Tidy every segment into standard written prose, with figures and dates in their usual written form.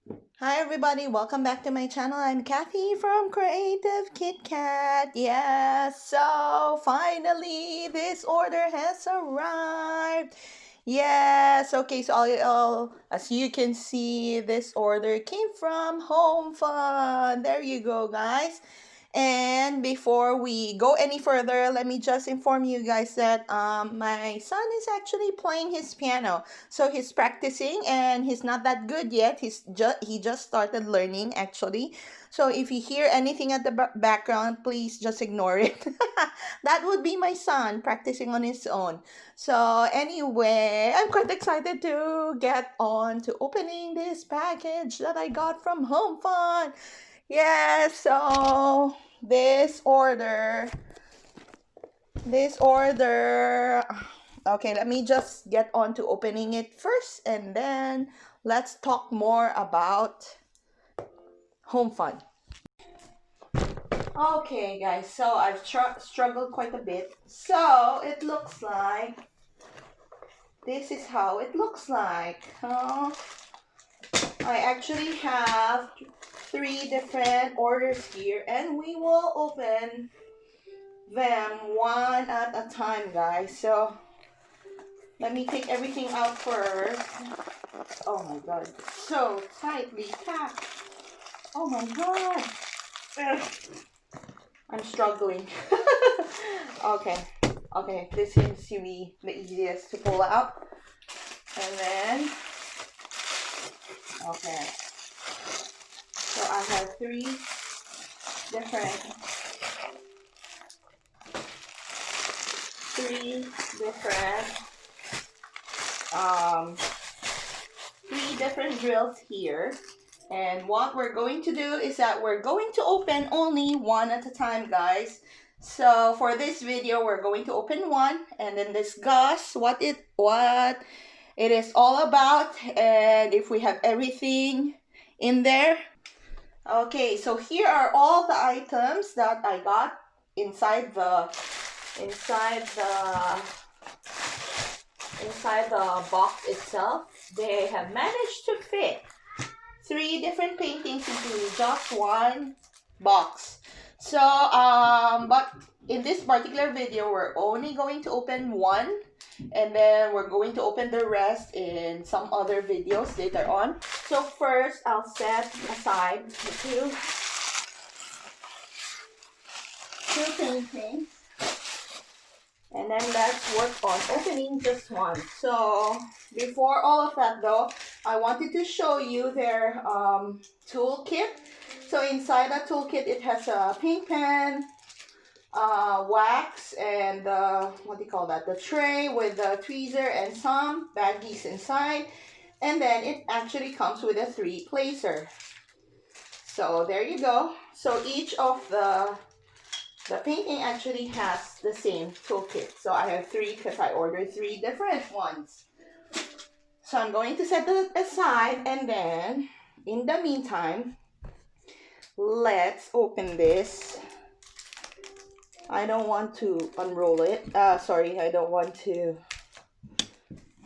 Hi everybody, welcome back to my channel. I'm Kathy from Creative KitKat. Yes, so finally this order has arrived. Yes, okay, so as you can see, this order came from Homfun. There you go, guys. And before we go any further, let me just inform you guys that my son is actually playing his piano. So he's practicing and he's not that good yet. He just started learning actually. So if you hear anything at the background, please just ignore it. That would be my son practicing on his own. So anyway, I'm quite excited to get on to opening this package that I got from Home Fun. Yeah, so this order, okay, let me just get on to opening it first and then let's talk more about Home Fun. Okay, guys, so I've struggled quite a bit. So it looks like this is how it looks like. I actually have three different orders here and we will open them one at a time, guys. So let me take everything out first. Oh my god, so tightly packed. Oh my god. Ugh. I'm struggling. Okay, this seems to be the easiest to pull out. And then, okay, so I have different three um different drills here. And what we're going to do is that we're going to open only one at a time, guys. So for this video, we're going to open one and then discuss what it is all about and if we have everything in there. Okay, so here are all the items that I got inside the box itself. They have managed to fit three different paintings into just one box. So but in this particular video we're only going to open one and then we're going to open the rest in some other videos later on. So first I'll set aside the two paintings and then let's work on opening just one. So before all of that though, I wanted to show you their toolkit. So inside that toolkit, it has a paint pen, wax, and what do you call that? The tray with the tweezer and some baggies inside. And then it actually comes with a 3-placer. So there you go. So each of the painting actually has the same toolkit. So I have three because I ordered three different ones. So I'm going to set that aside and then in the meantime, let's open this. I don't want to unroll it. Sorry, I don't want to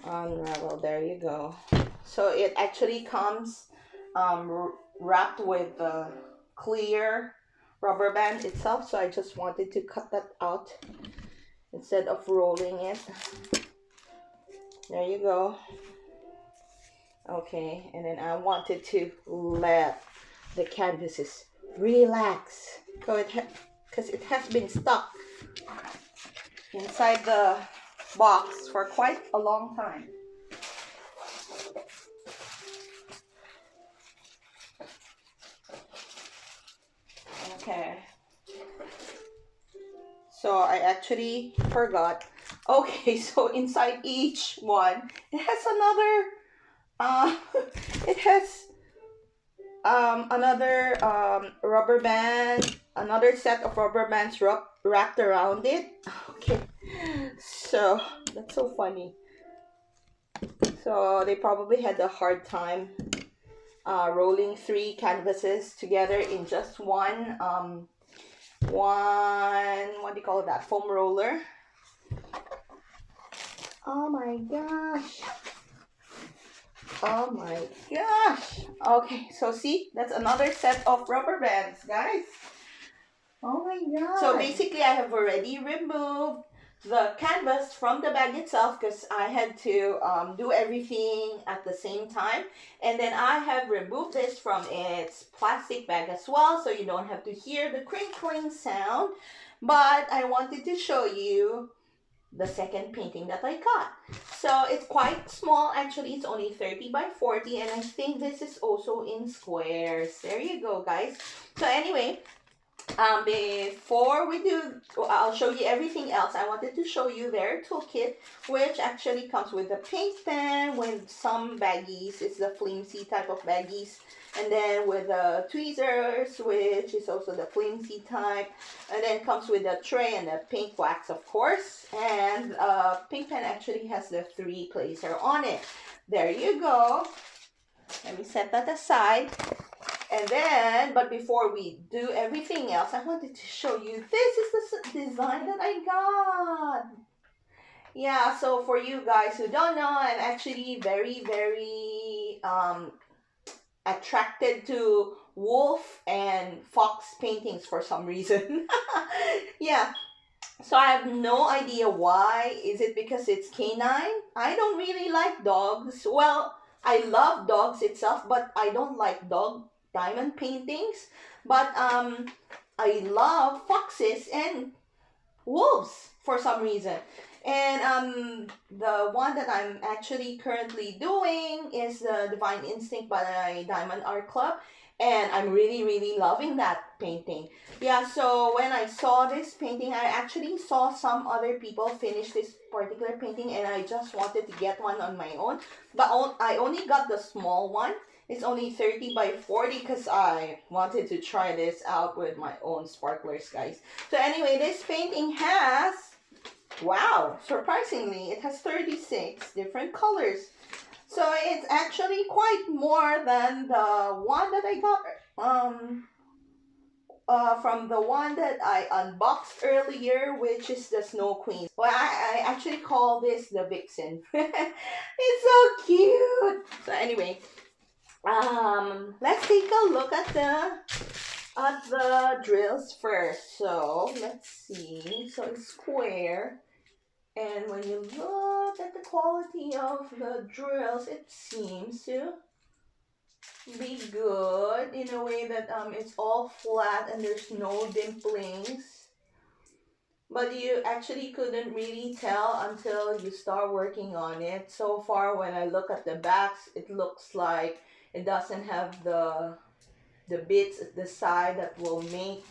unravel. There you go. So it actually comes wrapped with the clear rubber band itself. So I just wanted to cut that out instead of rolling it. There you go. Okay, and then I wanted to let the canvases relax because it has been stuck inside the box for quite a long time. Okay, so I actually forgot. Okay, so inside each one it has it has another rubber band, another set of rubber bands wrapped around it. Okay, so that's so funny. So they probably had a hard time rolling three canvases together in just one what do you call that, foam roller. Oh my gosh. Oh my gosh. Okay, so see, that's another set of rubber bands, guys. Oh my god. So basically, I have already removed the canvas from the bag itself because I had to do everything at the same time. And then I have removed this from its plastic bag as well, so you don't have to hear the crinkling sound. But I wanted to show you the second painting that I got. So it's quite small. Actually, it's only 30 by 40, and I think this is also in squares. There you go, guys. So anyway, before we do, I'll show you everything else. I wanted to show you their toolkit, which actually comes with a paint pen, with some baggies. It's the flimsy type of baggies, and then with the tweezers, which is also the flimsy type, and then comes with a tray and the pink wax, of course. And pink pen actually has the 3 placer on it. There you go. Let me set that aside. And then, but before we do everything else, I wanted to show you, this is the design that I got. Yeah, so for you guys who don't know, I'm actually very attracted to wolf and fox paintings for some reason. Yeah, so I have no idea why. Is it because it's canine? I don't really like dogs. Well, I love dogs itself, but I don't like dog diamond paintings. But I love foxes and wolves for some reason. And the one that I'm actually currently doing is the Divine Instinct by Diamond Art Club. And I'm really loving that painting. Yeah, so when I saw this painting, I actually saw some other people finish this particular painting, and I just wanted to get one on my own. But I only got the small one. It's only 30 by 40 because I wanted to try this out with my own sparklers, guys. So anyway, this painting has, wow, surprisingly, it has 36 different colors. So it's actually quite more than the one that I got from the one that I unboxed earlier, which is the Snow Queen. Well, I actually call this the Vixen. It's so cute. So anyway, let's take a look at the drills first. So let's see. So it's square. And when you look at the quality of the drills, it seems to be good in a way that it's all flat and there's no dimplings. But you actually couldn't really tell until you start working on it. So far, when I look at the backs, it looks like it doesn't have the bits at the side that will make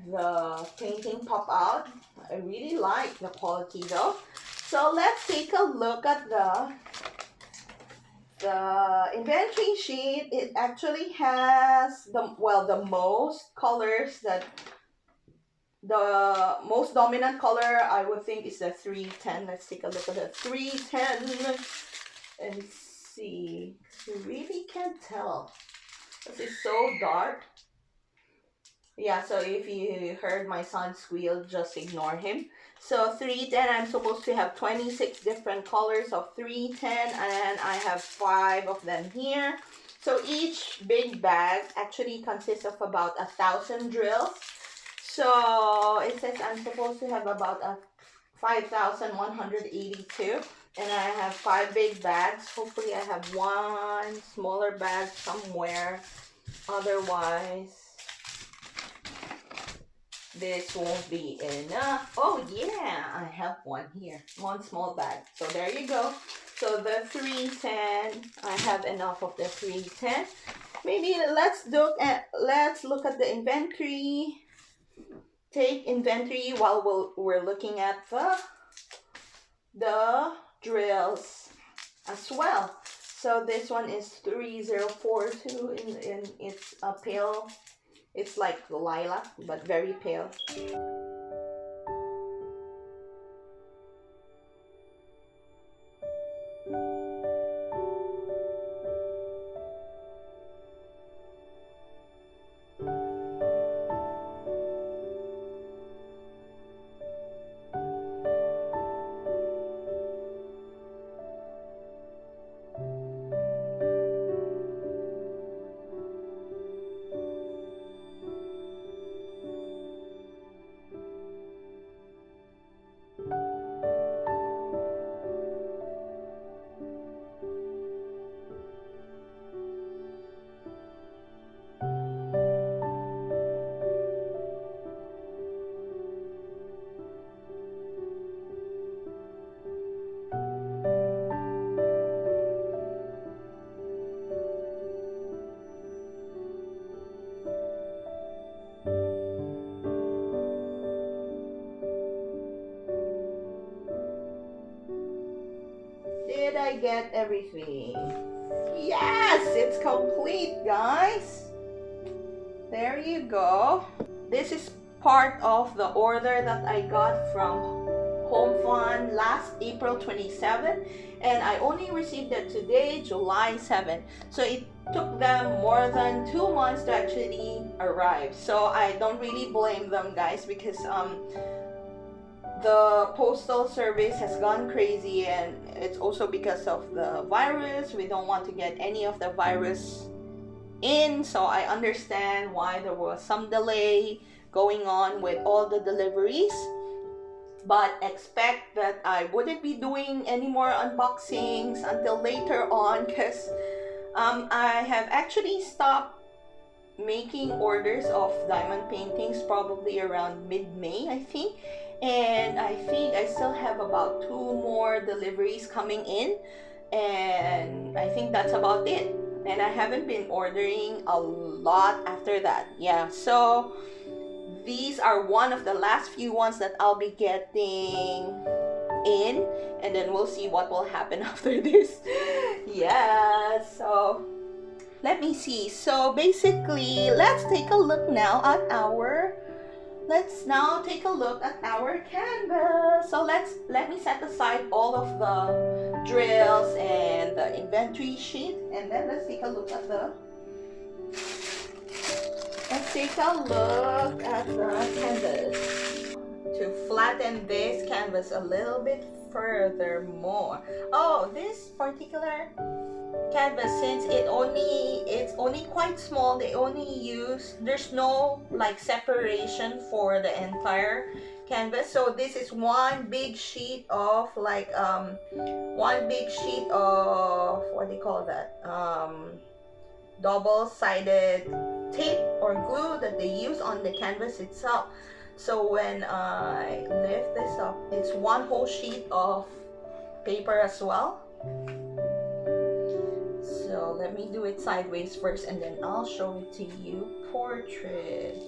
the painting pop out. I really like the quality though. So let's take a look at the inventory sheet. It actually has the most colors, that the most dominant color I would think is the 310. Let's take a look at the 310 and see. You really can't tell. This is so dark. Yeah, so if you heard my son squeal, just ignore him. So 310, I'm supposed to have 26 different colors of 310, and I have 5 of them here. So each big bag actually consists of about 1,000 drills. So it says I'm supposed to have about 5,182, and I have 5 big bags. Hopefully I have one smaller bag somewhere. Otherwise, this won't be enough. Oh yeah, I have one here. One small bag. So there you go. So the 310, I have enough of the 310. Maybe let's look at the inventory. Take inventory while we're looking at the drills as well. So this one is 3042 in it's a pale. It's like lilac, but very pale. get everything? Yes, it's complete, guys. There you go. This is part of the order that I got from Homfun last April 27, and I only received it today, July 7. So it took them more than 2 months to actually arrive. So I don't really blame them, guys, because the postal service has gone crazy, and it's also because of the virus. We don't want to get any of the virus in, so I understand why there was some delay going on with all the deliveries, but expect that I wouldn't be doing any more unboxings until later on, because I have actually stopped making orders of diamond paintings probably around mid-May, I think, and I think I still have about 2 more deliveries coming in, and I think that's about it. And I haven't been ordering a lot after that. Yeah, so these are one of the last few ones that I'll be getting in, and then we'll see what will happen after this. Yeah, so let me see. So basically, let's take a look now at our canvas. So let me set aside all of the drills and the inventory sheet, and then let's take a look at the canvas. To flatten this canvas a little bit further more. Oh, this particular canvas, since it's only quite small, there's no like separation for the entire canvas, so this is one big sheet of like what do you call that, double-sided tape or glue that they use on the canvas itself. So when I lift this up, it's one whole sheet of paper as well. So let me do it sideways first, and then I'll show it to you. Portrait.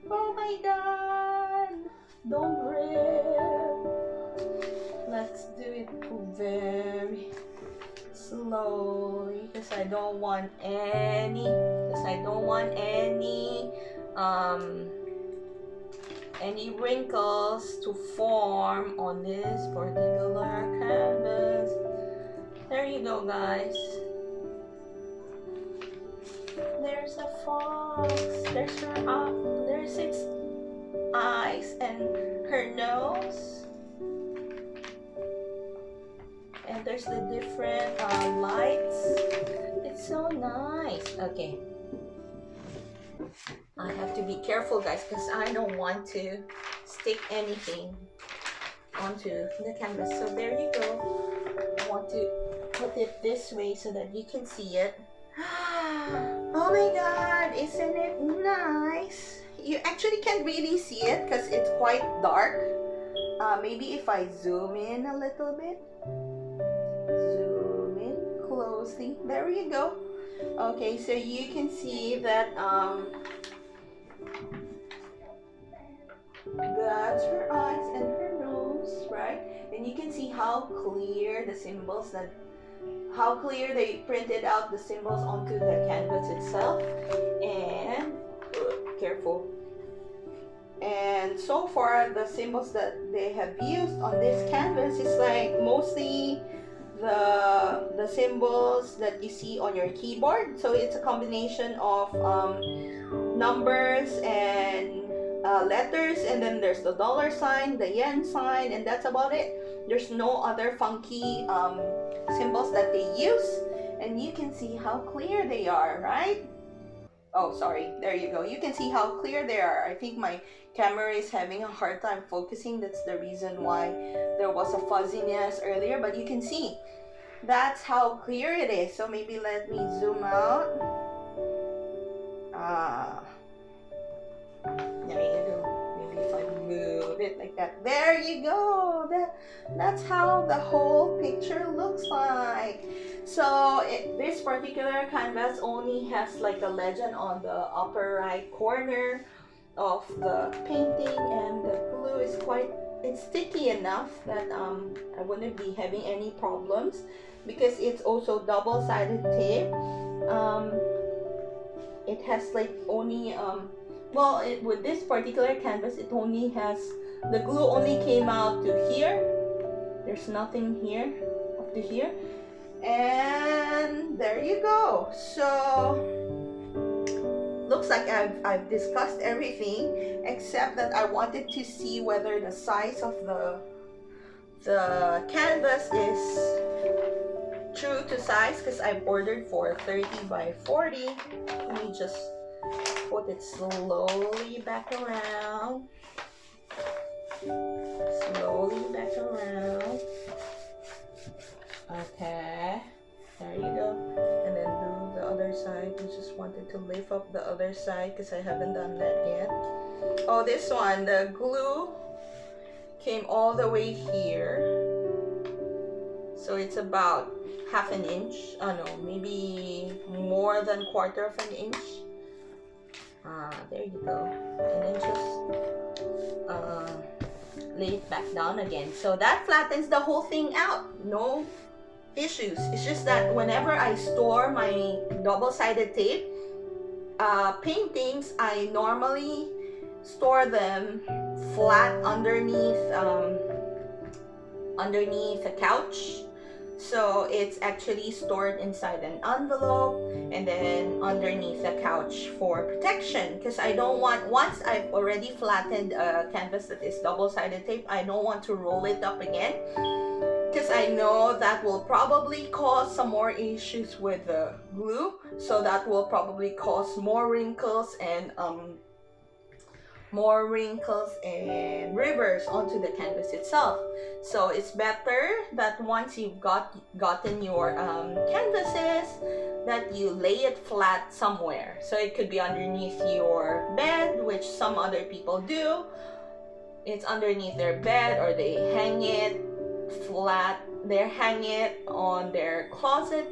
Oh my god! Don't rip. Let's do it very slowly, because I don't want any wrinkles to form on this particular canvas. There you go, guys. There's a fox. There's its eyes and her nose. And there's the different lights. It's so nice. Okay. I have to be careful, guys, because I don't want to stick anything onto the canvas. So there you go. I want to put it this way so that you can see it. Oh my god, isn't it nice? You actually can't really see it because it's quite dark. Maybe if I zoom in a little bit. Zoom in closely. There you go. Okay, so you can see that that's her eyes and her nose, right? And you can see how clear they printed out the symbols onto the canvas itself. And careful. And so far, the symbols that they have used on this canvas is like mostly the symbols that you see on your keyboard. So it's a combination of numbers and letters, and then there's the dollar sign, the yen sign, and that's about it. There's no other funky symbols that they use, and you can see how clear they are, right? Oh, sorry, there you go. You can see how clear they are. I think my camera is having a hard time focusing. That's the reason why there was a fuzziness earlier, but you can see that's how clear it is. So maybe let me zoom out. There you go. Maybe if I move it like that. There you go. That's how the whole picture looks like. So this particular canvas only has like a legend on the upper right corner of the painting, and the glue is quite it's sticky enough that I wouldn't be having any problems, because it's also double-sided tape. It has like only well, with this particular canvas, it only has, the glue only came out to here. There's nothing here up to here, and there you go. So looks like I've discussed everything, except that I wanted to see whether the size of the canvas is true to size, because I've ordered for 30 by 40. Let me just put it slowly back around. Slowly back around. Okay, there you go. And then do the other side. I just wanted to lift up the other side because I haven't done that yet. Oh, this one, the glue came all the way here. So it's about half an inch. Oh no, maybe more than quarter of an inch. There you go. And then just lay it back down again. So that flattens the whole thing out. No issues. It's just that whenever I store my double-sided tape paintings, I normally store them flat underneath underneath a couch. So it's actually stored inside an envelope and then underneath the couch for protection, because I don't want, once I've already flattened a canvas that is double-sided tape, I don't want to roll it up again, because I know that will probably cause some more issues with the glue. So that will probably cause more wrinkles and rivers onto the canvas itself. So it's better that once you've gotten your canvases, that you lay it flat somewhere. So it could be underneath your bed, which some other people do. It's underneath their bed, or they hang it flat. They hang it on their closet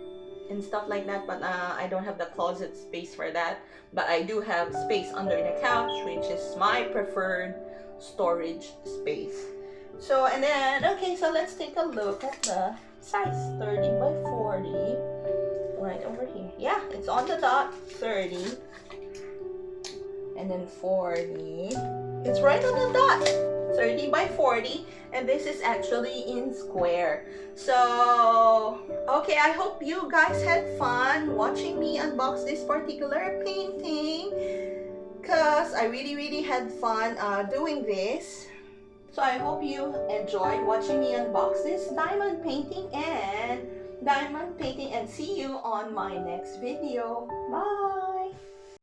and stuff like that, but I don't have the closet space for that. But I do have space under the couch, which is my preferred storage space. So, and then, okay, so let's take a look at the size. 30 by 40, right over here. Yeah, it's on the dot, 30. And then 40, it's right on the dot, 30 by 40. And this is actually in square. So, okay, I hope you guys had fun watching me unbox this particular painting, because I really had fun doing this. So I hope you enjoyed watching me unbox this diamond painting, and see you on my next video. Bye!